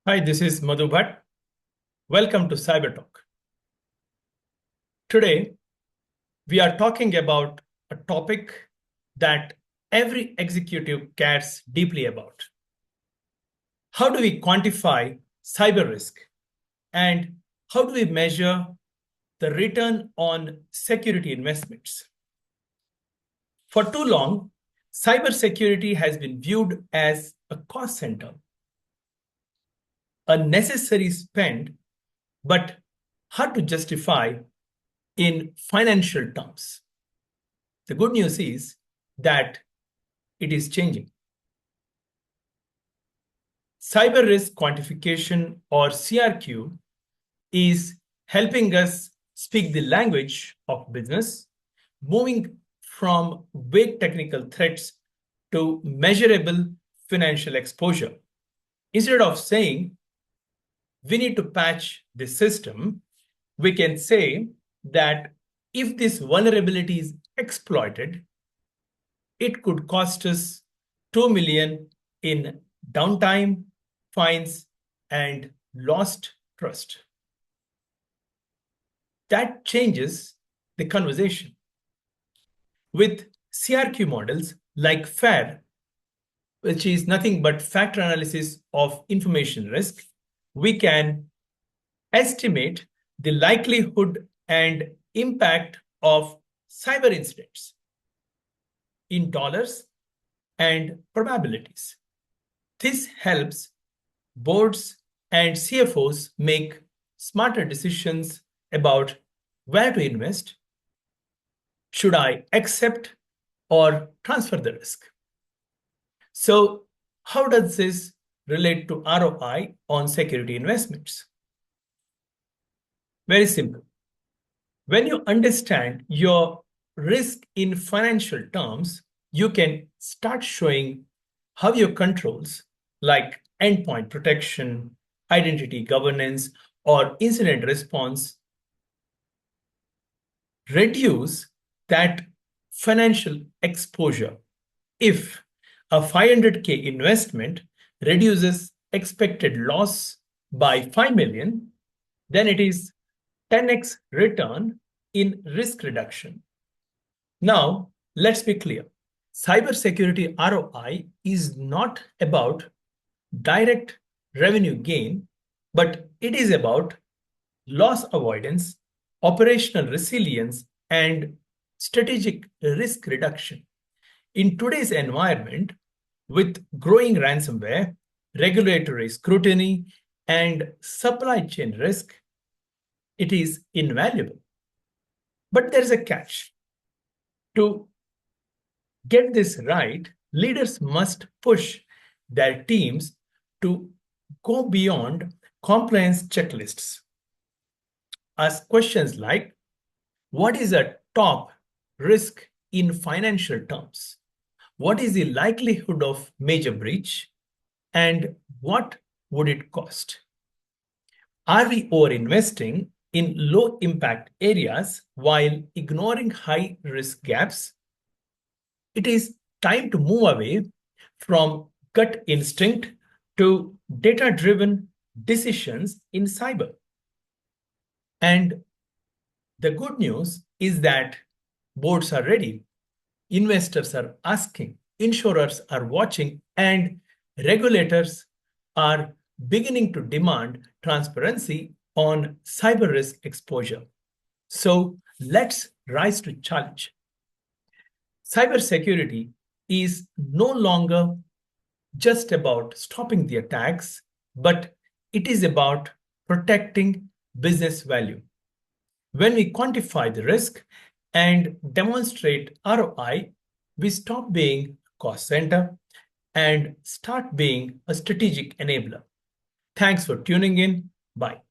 Hi, this is Madhu Bhat. Welcome to CyberTalk. Today, we are talking about a topic that every executive cares deeply about. How do we quantify cyber risk? And how do we measure the return on security investments? For too long, cybersecurity has been viewed as a cost center, a necessary spend, but hard to justify in financial terms. The good news is that it is changing. Cyber risk quantification, or CRQ, is helping us speak the language of business, moving from vague technical threats to measurable financial exposure. Instead of saying we need to patch the system, we can say that if this vulnerability is exploited, it could cost us 2 million in downtime, fines, and lost trust. That changes the conversation. With CRQ models like FAIR, which is nothing but factor analysis of information risk, we can estimate the likelihood and impact of cyber incidents in dollars and probabilities. This helps boards and CFOs make smarter decisions about where to invest. Should I accept or transfer the risk? So, how does this relate to ROI on security investments? Very simple. When you understand your risk in financial terms, you can start showing how your controls, like endpoint protection, identity governance, or incident response, reduce that financial exposure. If a 500K investment reduces expected loss by 5 million, then it is 10x return in risk reduction. Now, let's be clear. Cybersecurity ROI is not about direct revenue gain, but it is about loss avoidance, operational resilience, and strategic risk reduction. In today's environment, with growing ransomware, regulatory scrutiny, and supply chain risk, it is invaluable. But there is a catch. To get this right, leaders must push their teams to go beyond compliance checklists. Ask questions like, what is a top risk in financial terms? What is the likelihood of major breach? And what would it cost? Are we over-investing in low-impact areas while ignoring high-risk gaps? It is time to move away from gut instinct to data-driven decisions in cyber. And the good news is that boards are ready, investors are asking, insurers are watching, and regulators are beginning to demand transparency on cyber risk exposure. So let's rise to challenge. Cybersecurity is no longer just about stopping the attacks, but it is about protecting business value. When we quantify the risk and demonstrate ROI, we stop being a cost center and start being a strategic enabler. Thanks for tuning in. Bye.